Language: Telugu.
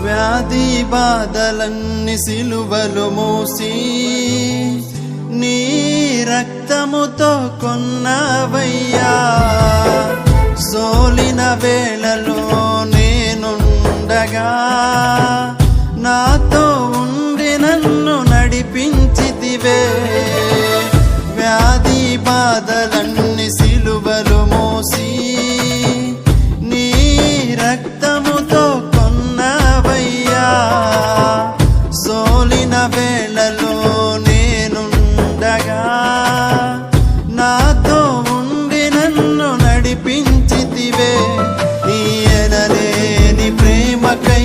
వ్యాధి బాధలన్నీ సిలువలు మోసి నీ రక్తముతో కొన్నవయ్యా. సోలిన వేళలో నేనుండగా నాతో ఉండి నన్ను నడిపించితివే. వ్యాధి బాధలన్నీ సిలువలు మోసి నీ రక్తముతో కొన్నవయ్యా. సోలిన వేళలో నేనుండగా నాతో ఉండి నన్ను నడిపించితివే. నీ ఎనలేని ప్రేమకై